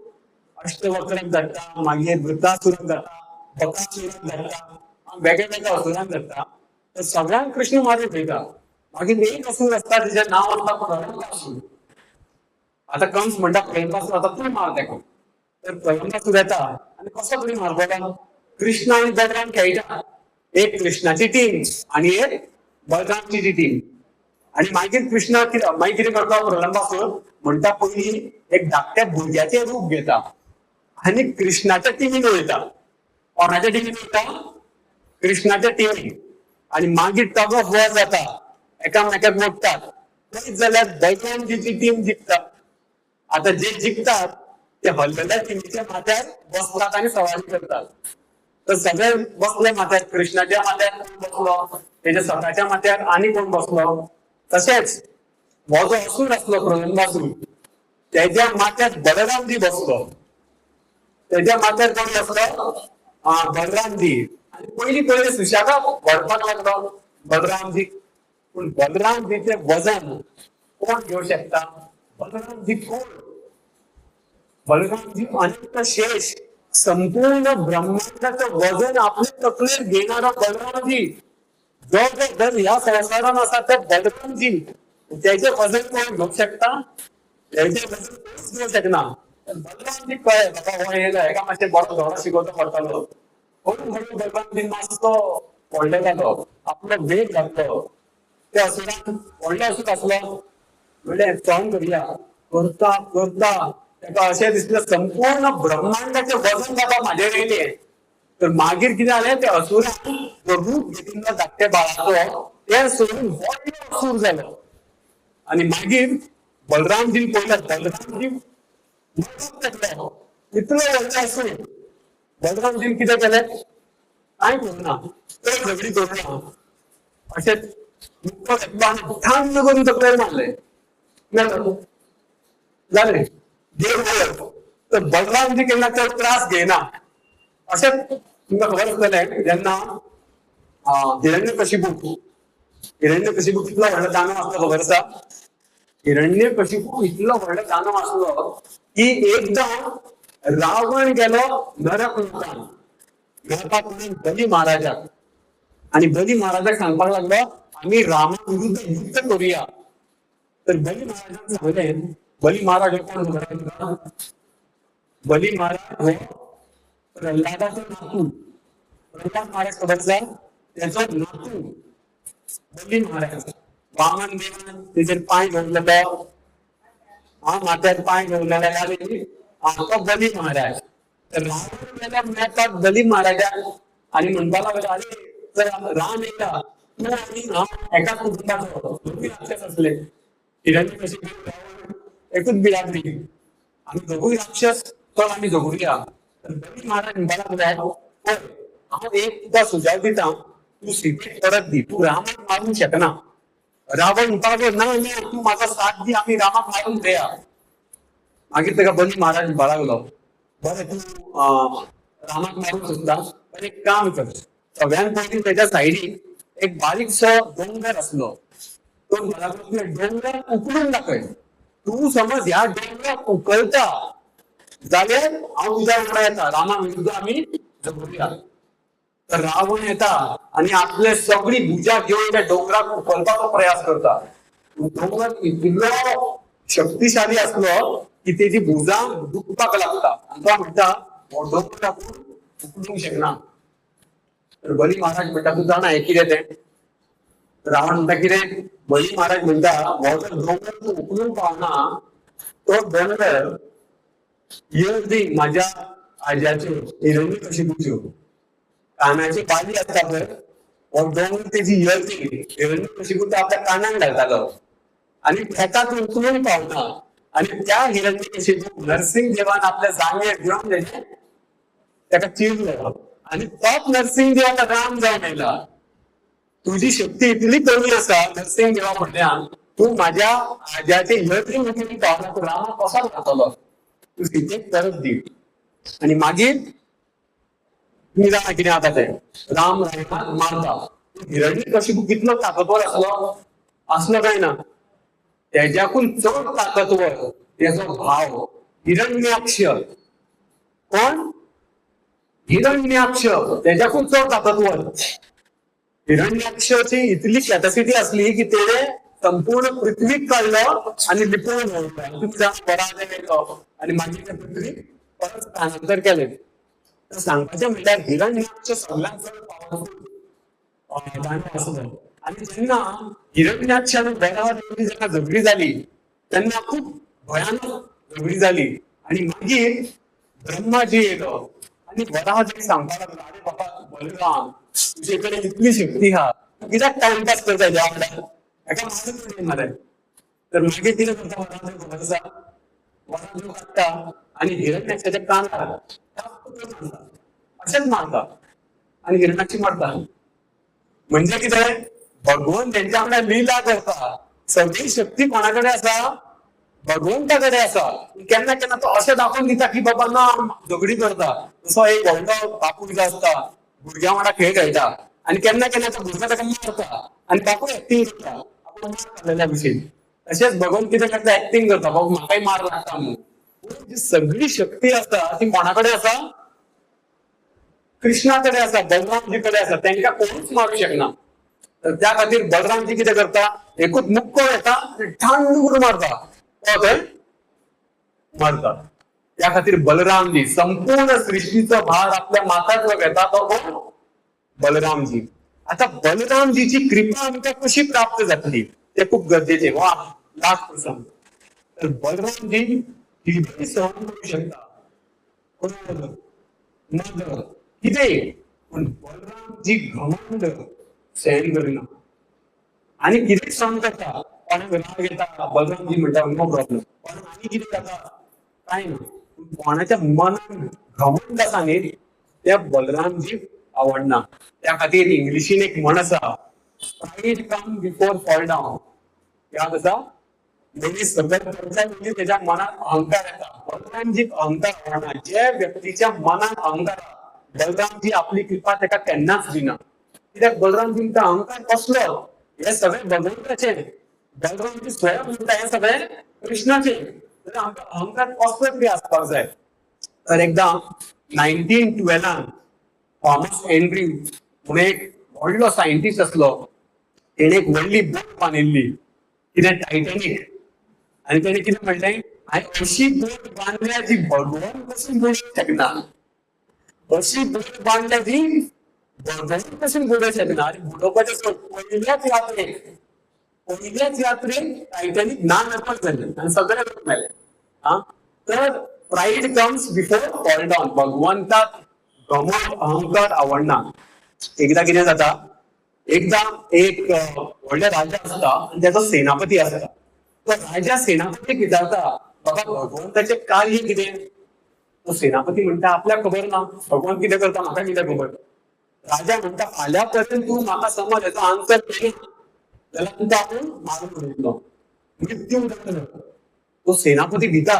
A: अष्टवक्रक धाडटा, मागीर वृतासुराक धाडटा, बकासुराक धाडटा, वेगळे वेगळे असुरांक धाडटा. तर सगळ्यांक कृष्ण मारून उडयता. मागीर एक असुर आसता तेजें नाव आसता प्रलंबासूर. आता कंस म्हणटा प्रलंबासूर आता तूं मार तेका. तर प्रलंबासूर येता आणि कसो तरी मारतलो. कृष्ण आणि बलराम खेळटा. एक कृष्णाची टीम आणि एक बलरामची टीम. आणि मागीर कृष्ण मागीर कितें करता प्रलंबासूर? म्हणटा पयलीं एक धाकट्या भुरग्याचें रूप घेता आणि कृष्णाच्या टिमीन वयता. कोणाच्या टिमीन वयता? कृष्णाच्या टिमीन. आणि मागीर टग ऑफ वॉर जाता, एकामेकाक मोडटात. पळयत जाल्यार बलरामजीची टीम जिखता. आता जे जिखतात ते हरलेल्या टिमीच्या माथ्यार बसतात आणि सवारी करतात. तर सगळे बसले माथ्यार. कृष्णाच्या माथ्यार कोण बसलो, तेच्या स्वताच्या माथ्यार आनी कोण बसलो. तशेंच हो जो असुर आसलो प्रलंबासूर, तेज्या माथ्यार बलरामजी बसलो. तेज्या माथ्यार कोण बसलो? बलरामजी. आणि पयलीं सुशेगाद व्हरपाक लागलो बलरामजी. पूण बलरामजीचे वजन कोण घेवंक शकता? बलरामजी कोण? बलरामजी अनंत शेष, संपूर्ण ब्रह्मांडाचं वजन आपल्या तकलेर घेणारा बलरामजी. जो जो धन ह्या संसारान आसा ते बलरामजी. तेजे वजन कोण घेवंक शकता? तेजे वजन कोणूच घेवंक शकना. बलरामजी कळ्ळें म्हाका हो हेका मातशें बरो धडो शिकोवचो पडटलो. हळू हळू बलरामजी मातसो व्हडलो जालो, आपलो वेग घातलो. ते असुराक व्हडलो असुर आसलो. म्हणलें सहन करया. करता करता ताका अशें दिसलें संपूर्ण ब्रह्मांडाचें वजन बाबा म्हाजेर येयलें. तर मागीर कितें जालें? ते असुराक जो रूप घेतिल्लो धाकट्या बाळाचो तें सोडून व्हडलो असुर जालो. आणि मागीर बलरामजीन पळयलें, बलरामजी इतलो व्हडलो असुर. बलरामजीन कितें केलें? काय करू तर झगडी करू असे ठाण करून तक्रार मारले झाले देव तर बलरामजी केला तर त्रास घेना अशा तुमका खबर असलेलं ज्यांना हिरण्यकशिपू कितला व्हडा दानव असतो खबर असा हिरण्यकशिपू इतलं व्हडा दानव असलो की एकदा रावण गेलो नरक लोकांक बली महाराजा आणि बली महाराजाक सांगपाक लागलो आम्ही रामा विरुद्ध युद्ध करूया तर बली महाराजांनी सांगले बली महाराज कोण बली महाराज प्रल्हादाचा नातू प्रल्हाद महाराज सोबतला त्याचा नातू बली महाराज वामन देवान त्याचे पाय घाललेला माथ्यात पाय घाललेला आता बली महाराज तर राम म्हणतात बली महाराजा आणि म्हणपाला अरे तर राम एका एका कुटुंबात असले हिरण्यकशिपू एकूच बिरादरी आम्ही दोघही राक्षस तर आम्ही जगूया तर बली महाराज म्हणपाला हांव एकदा सुजाव दिता तू सीतेक परत दी तू रामाक मारूंक शकना रावण म्हणपाक ना तू माझा साथ दी आम्ही रामाक मारून देया मागीर ताका बली महाराज बाळगलो बरें तू रामाक मारूंक सोदता पण एक काम कर सगळ्यान पयलीं त्याच्या सायडीक एक बारीकसो डोंगर असलो तो डोंगर उकडून दाखय तू समज ह्या डोंगराक उकळता जाल्यार हांव तुज्या वांगडा येता रामा विरुद्ध आम्ही झगडूया तर रावण येता आणि आपले सगळी भुजा घेऊन त्या डोंगराक उकळपाचो प्रयास करता डोंगर इतलो शक्तिशाली असलो की त्याची भुजा दुखपाक लागता आणि तो म्हणता हो डोंगर आपण उकडूंक शकना तर बली महाराज म्हणता तू जाणा हे कितें तें रावण म्हणता कितें बली महाराज म्हणता हो जर डोंगर तू उकडूंक पावना तो डोंगर येवदी माझ्या आज्याच्यो हिरण्यकशिपूच्यो कानाची पाली असता पळय हो डोंगर तेजी येवदी हिरण्यकशिपू तो आपल्या कानाक घालतालो आणि तेका तू उकडूंक पावना आणि त्या हिरण्यकशिपू नरसिंह देवान आपल्या जांगेर घेवन तेका चिरलो आणि तोच नरसिंह देवाला राम जावन येयला तुझी शक्ती इतली कमी असा नरसिंह देवा म्हणल्यान तू माझ्या आज्याचे यत्री मुखेली पावला तू रामा कसा जातलो तू सीतेक परत दी आणि मागीर तुम्ही जाणा कितें जाता ते राम रामाक मारता हिरण्यकशिपू कितलो ताकदवर असलो काय ना त्याच्याकून चड ताकदवर त्याचो भाव हिरण्याक्ष कोण हिरण्याक्ष त्याच्याकून चड ताकदवर हिरण्याक्षची इतली कॅपॅसिटी असली की तेणे संपूर्ण पृथ्वीक काढलं आणि लिपवून आणि मागीर त्या पृथ्वीक परत स्थानांतर केले तर सांगपाचें म्हटल्यार हिरण्याक्ष सगळ्यांत चड पावरफुल आणि जेन्ना हिरण्याक्ष आनी वराह देवी जेन्ना झगडी जाली तेन्ना खूप भयानक झगडी जाली आणि मागीर ब्रह्माजी येयलो आणि वराह देवी सांगपाक लागलो अरे बाबा बलराम तुझे कडेन इतली शक्ती हा तू कित्याक टाइमपास करता ह्या वांगडा एका मारून मरे तर मागीर कितें करता वराह देव खबर आसा वराह देव काडटा आणि हिरण्याक्षाच्या कानार अशेंच मारता आणि हिरण्याक्षी मारता म्हणजे कितें भगवान त्यांच्या वांगडा लीला करता सगळी शक्ती कोणाकडे आसा भगवंताकडे आसा केन्ना केन्ना तो अशें दाखोवन दिता की बाबा ना झगडी करता जसो एक व्हडलो बापूय जो आसता भुरग्यां वांगडा खेळ खेळटा आणि केन्ना केन्ना तो भुरगो ताका मारता आणि बापूय एक्टिंग करता आपण मार खाल्लेल्या भशेन तशेंच भगवान कितें करता एक्टिंग करता बाबा म्हाकाय मार लागता म्हणून जी सगळी शक्ती आसा ती कोणाकडे आसा कृष्णाकडे आसा बलरामजी कडे आसा तांकां कोणूच मारूंक शकना तर त्या खातीर बलरामजी कितें करता एकूच मुक्को येता आनी ठाण करून मारता मारता त्या खातीर बलरामजी संपूर्ण सृष्टीचो भार आपल्या माथ्यार घेता तो कोण बलरामजी आता बलरामजीची कृपा आमकां कशी प्राप्त जातली ते खूप गरजेचे वा लास्ट प्रसंग तर बलरामजी ही सहन करू शकता कितें पण बलरामजी घमंड सहन करिना आणि कितें सहन करता कोणाक राग येता बलरामजी म्हणटा नो प्रॉब्लेम पण आनी कितें जाता काय ना कोणाच्या मनात घमंड आसा न्ही त्या बलरामजी आवडना. त्या खातीर इंग्लिशीन एक म्हण आसा, pride come before fall down. याद आसा? मनीस सगळ्यात पयलीं म्हणजे त्याच्या मनात अहंकार येता. बलरामजीक अहंकार आवडना. जे व्यक्तीच्या मनात अहंकार बलरामजी आपली कृपा त्याका केन्नाच दिना. कित्याक बलरामजींचा अहंकार कसलो? हे सगळे भगवंताचे. बलरामजी स्वयं म्हणटा हे सगळे कृष्णाचे. तर आमकां अहंकार कसलो तरी आसपाक जाय. तर एकदा 1912 थॉमस हेनरी म्हणून एक व्हडलो सायंटिस्ट असलो. तेणे एक व्हडली बोट बांदिल्ली, कितें टायटॅनिक. आणि त्याने किती म्हणलंय, अशी बोट बांधल्या जी भगवान पासून बुडूंक शकना. अशी बोट बांधल्या जी भगवान पासून बुडूंक शकना. आणि बुडोवपाच्या पहिल्याच यात्रेक टायटॅनिक ना नर्पक झाले आणि सगळे लोक मेले. हा, तर pride comes before fall down. भगवंताक घमंड अहंकार आवडना. एकदा कितें जाता, एकदा एक व्हडले राजा असता आणि त्याचा सेनापती असता. तर राजा सेनापती विचारता, बाबा भगवंताचे कार्य कितें? तो सेनापती म्हणता, आपल्याक खबर ना, भगवान कितें करता म्हाका कितें खबर. राजा म्हणता, फाल्यां पर्यंत तूं म्हाका समज हेचो आन्सर दिना जाल्यार तुका आपूण मारून उडयतलो, मृत्यू जातलो. तो सेनापती भिता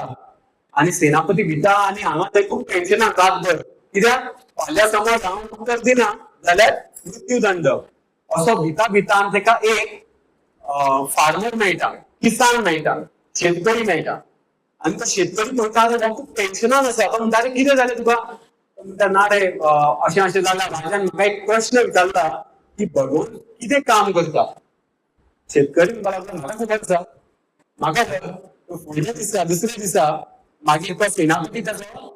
A: आणि सेनापती भिता आणि हांगा थंय खूब टेन्शनान रातभर. कित्याक फाल्यां समज हांव उत्तर दिना जाल्यार मृत्यूदंड. असो भिता भिता आनी तेका एक फार्मर मेळटा, किसान मेळटा, शेतकरी मेळटा. आणि तो शेतकरी म्हणटा, खूप टेन्शनान आसा. तो म्हणटा, अरे कितें जालें तुका? म्हणटा, ना रे अशें अशें जालां. राजान म्हाका एक प्रश्न विचारला की भगवान कितें काम करता? शेतकरी म्हणपाक लागलो, म्हाका खबर आसा, म्हाका फुडल्या दिसा दुसऱ्या दिसा मागीर तो सेनापती ताचो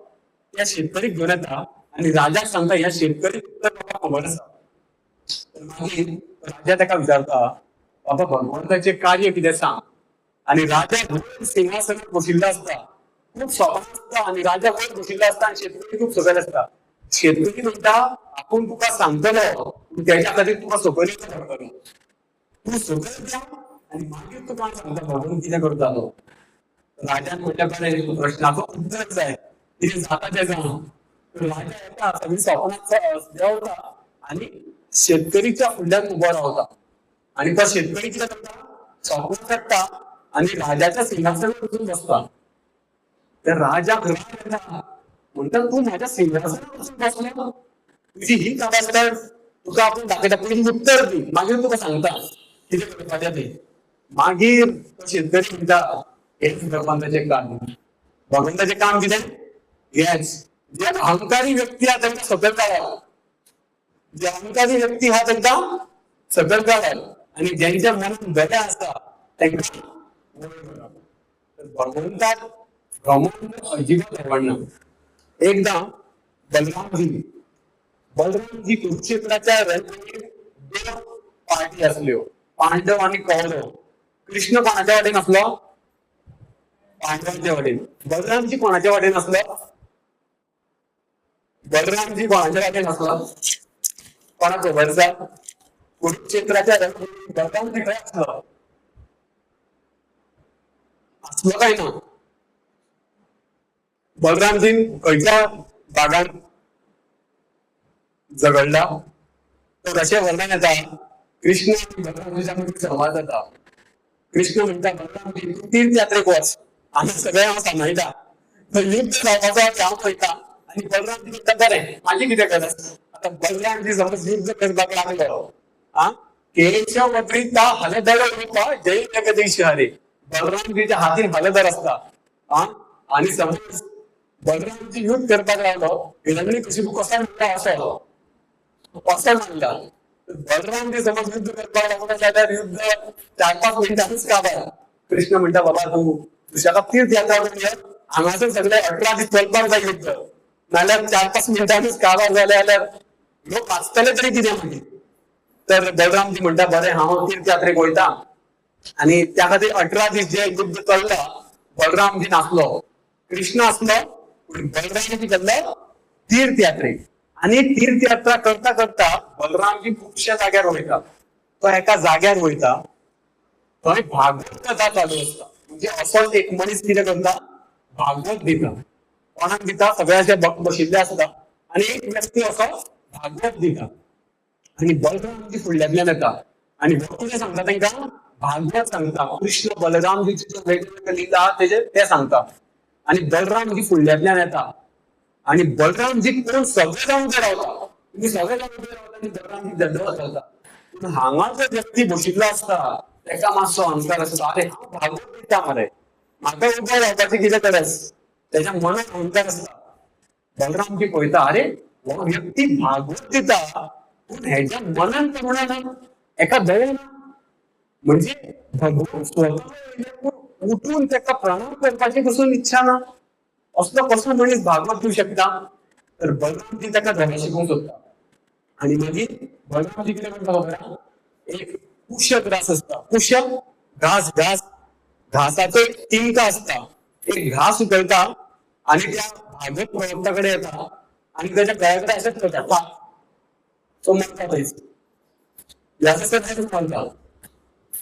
A: त्या शेतकरीक घेवन येता आणि राजाक सांगता, ह्या शेतकरीक तर म्हाका खबर आसा. मागीर राजा ताका विचारता, बाबा भगवंताचे कार्य कितें सांग. आणि राजा सिंहासनात बशिल्लो असता, खूप सोबत असता. आणि राजा वर बशिल्लो असता आणि शेतकरी खूप सकयल असता. शेतकरी म्हणटा, आपूण तुका सांगतलो, त्याच्या खातीर तुका सकयल पडटलो. तू सकयल जा आणि मागीर तुका सांगता भगवान कितें करता तो. राजान म्हटल्या, बरें, प्रश्नाचो उत्तर जाय, कितें जाता तें जावं. राजा येता, सगळी स्वप्नांत देंवता आणि शेतकरीच्या फुडल्यान उबो रावता. आणि तो शेतकरी कितें करता, स्वप्न काडटा आणि राजाच्या सिंहासनार वचून बसता. तर राजाक राग येता, म्हणटा, तू म्हाज्या सिंहासनार वचून बसलो, तुजी ही काबार, तुका आपूण दाखयता, पयलीं उत्तर दी, मागीर तुका सांगता कितें करपाचें तें. मागीर तो शेतकरी म्हणटा, हेच भगवंताचें काम. भगवंताचें काम कितें? हेच. जे अहंकारी व्यक्ती आहा तांकां सकयल काडप. जे अहंकारी व्यक्ती आहा तांकां सकयल काडप. आणि ज्यांच्या मनात बरें आसा तांकां भगवंताक घमंड अजिबात आवडना. एकदा बलरामजी कुरुक्षेत्राच्या रणभूमीर दोन पार्टी आसल्यो, पांडव आणि कौरव. कृष्ण कोणाच्या वाटेन आसलो? पांडवांच्या वाटेन. बलरामजी कोणाच्या वाटेन आसलो? बलरामजी कोणाच्या वाटेन आसलो? कोणाक खबर आसा? कुरुक्षेत्राच्या रणभूमीर बलरामजी खंय आसलो? आसलो काय ना? बलरामजीन खंयच्या भागात झगडला? तर अशें वर्णन येता, कृष्ण आणि बलरामजीच्या मध्ये संवाद जाता. कृष्ण म्हणटा, बलरामजी तूं तीर्थ यात्रेक वच, आमी सगळे हांव सांबाळटा. युद्ध जावपाचो हांव पळयता. आणि बलरामजी म्हणटा, बरें, म्हाजी कितें गरज. आता बलरामजी समज युद्ध करपाक लागलो, केशव वक्रीता हलधर रूपा जय जगदीश हरे. बलरामजीच्या हातीन हलधर असता. आणि समज बलरामजी युद्ध करपाक लागलो, हिरण्यकशिपू कसा म्हणटा असो म्हणटा. बलरामजी समज युद्ध करपाक लागलो जाल्यार युद्ध 4-5 मिनिटांनीच काबार. कृष्ण म्हणटा, बाबा तू तुझ्या तीर्थ यात्रा करून ये, हांगासर सगळे 18 दीस चलपाक जाय युद्ध. नाल्यार 4-5 मिनिटांनीच काबार जाले जाल्यार लोक वाचतले तरी कितें मागीर. तर बलरामजी म्हणटा, बरें, हांव तीर्थ यात्रेक वयता. आणि त्या खातीर 18 दीस जे युद्ध चल्ला, बलरामजी नासलो, कृष्ण आसलो, बलरामजी गेल्लो तीर्थ यात्रेक. आणि तीर्थयात्रा करता करता बलरामजी खुबश्या जाग्यार वयता. तो एका जाग्यार वयता, थंय भागवत कथा चालू आसता. म्हणजे असो एक मनीस कितें करता, भागवत दिता. कोणाक दिता? सगळे अशे बशिल्ले आसता आणि एक व्यक्ती असो भागवत दिता आणि बलरामजी फुडल्यातल्यान येता आणि कितें सांगता तांकां भागवत सांगता कृष्ण बलरामजीची वेगवेगळे लिला आहा ते सांगता आणि बलरामजी फुडल्यातल्यान येता आणि बलरामजी कोण सगळे जावन उबे रावता तुम्ही सगळे जावन उबे रावता आणि बलरामजी दंडवत घालता पूण हांगा जर व्यक्ती बशिल्लो आसता ताका मातसो अहंकार आसता अरे हांव भागवत दिता मरे म्हाका उबे रावपाची कितें गरज त्याच्या मनात अहंकार असता बलरामजी पळयता अरे हो व्यक्ती भागवत दिता पूण हेच्या मनान करुणा ना एका दया ना म्हणजे भगवान स्वतः उठून त्याका प्रणाम करपाची पासून इच्छा ना असलो कसो मनीस भागवत दिवं शकता तर बलरामजी त्याका धडा शिकोवंक सोदता आणि मागीर बलरामजी कितें करता खबर आहा एक पुष्य घास असता पुष्य घास घास घासाचो एक तिंका असता एक घास उकळता आणि त्या भागवत प्रवक्त्याकडे येता आणि त्याच्या गळ्याकडे असेच करता पाक तो म्हणता थंयच याचं म्हणता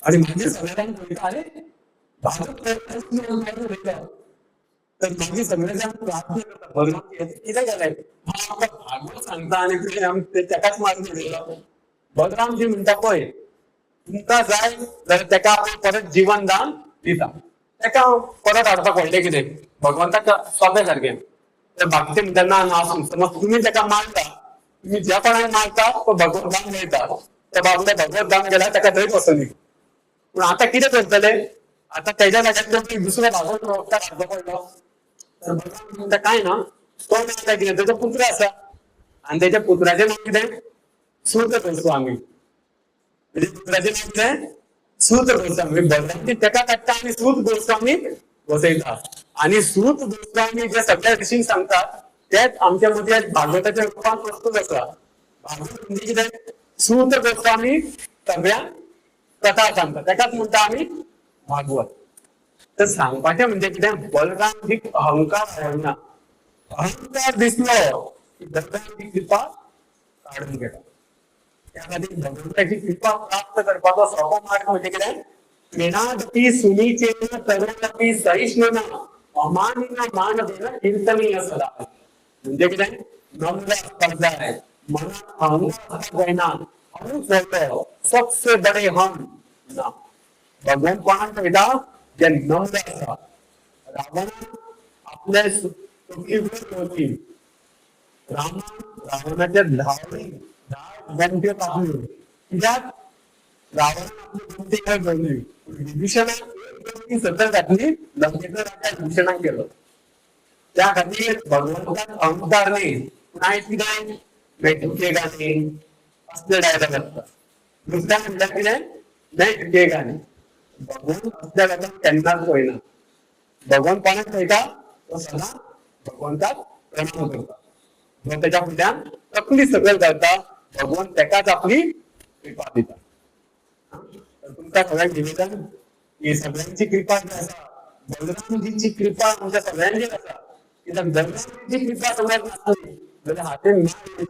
A: आणि मागीर सगळ्यांक पळयता अरे भागवत प्रवक्ता तर मागीर सगळे जाण प्रार्थना करता बलरामजी कितें जालें भागवत सांगता आणि तेकाच मारून उडयलो बलरामजी म्हणटा पळय तुमकां जाय जाल्यार तेका आमी परत जीवन दान दिता तेका परत हाडपाक व्हडलें कितें भगवंताक सोंपें सारकें तर बाकीचे म्हणटा ना ना समज तुम्ही तेका मारता तुम्ही ज्या कोणाक मारता तो भगवत दान मेळटा त्या बाबड्या भगवत दान गेल्यार तेका थंय वसनी पूण आतां कितें करतले आतां तेज्या जाग्यार दुसरो भागवत प्रवक्ता हाडचो पडलो तर भगवान म्हणटा काय ना तो मेळटा कितें तेजो पुत्र आसा आणि त्याच्या पुत्राचें नांव कितें सूत गोस्वामी म्हणजे पुत्राचें नांव कितें सूत गोस्वामी बलरामजी तेका काडटा आनी सूत गोस्वामी बसयता आणि सूत गोस्वामी जे सगळ्या ऋषींक सांगतात तेच आमच्या मध्ये भागवताच्या रूपात प्रस्तुत आसा भागवत म्हणजे कितें सूत गोस्वामी सगळ्या कथा सांगता तेकाच म्हणटा आमी भागवत तर सांगपाचें म्हणजे कितें बलरामजीक अहंकार आयना अहंकार दिसलो की भगवंताची कृपा काढून घेता त्या खातीर भगवंताची कृपा प्राप्त करपाचो सोपो मार्ग म्हणजे कितें मेणादपि सुनीचेन तरुणपि सहिष्णुना अमानिन मानदेन कीर्तनीय सदा म्हणजे कितें नम्र आसपाक जाय मनात अहंकार आसपाक जायना हांव सोडलो सबसे बडे हम ना भगवान कोणाक पळयता जे नम्र आसा रावणान आपले सुखी रावणाच्या धावणी गमत्यो कापल्यो कित्याक रावणान आपली गमती काय घडली विभीषणाक सतत घातली लंकेचो राजा विभीषणाक गेलो त्या खातीर भगवंताक अहंकार न्ही पूण आयज कितें मेटके गाणी असले डायलॉग आसता दुसऱ्या म्हणल्यार कितें मेटके गाणी भगवान असल्या लोकांक केन्नाच पळयना भगवान कोणाक पळयता तो सदां भगवंताक प्रणाम करता जो तेच्या फुड्यान तकली सकयल घालता भगवान तेकाच आपली कृपा दिता तुमकां सगळ्यांक निवेदन ही सगळ्यांची कृपा जी आसा बलरामजीची कृपा आमच्या सगळ्यांचेर आसा कित्याक बलरामजीची कृपा सगळ्यांक नासली जाल्यार हातीन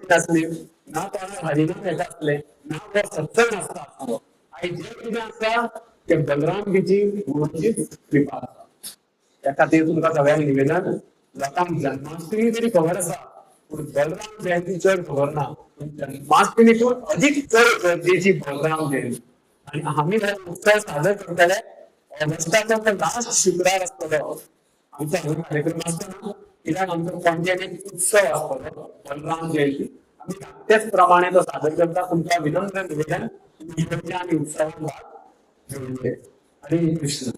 A: नासली ना तोंडार हरिनाम येता आसले ना तो सत्संग आसता आसलो आयज जे कितें आसा ते बलरामजीची गुरूचीच कृपा आसा त्या खातीर तुमकां सगळ्यांक निवेदन लोकांक जन्माष्टमी तरी खबर आसा पूण बलराम जयंती चड खबर ना जन्माष्टमीतून अधिक चड गरजेची बलराम जयंती आणि आम्ही उत्सव सादर करतले ऑगस्टाचो लास्ट शुक्रार आसतलो आमचा कार्यक्रम आसतना कित्याक आमचो पणजेन एक उत्सव आसतलो बलराम जयंती आमी त्याच प्रमाणे तो सादर करता तुमकां विनम्र निवेदन आनी उत्सवात भाग घेवचे हरे कृष्ण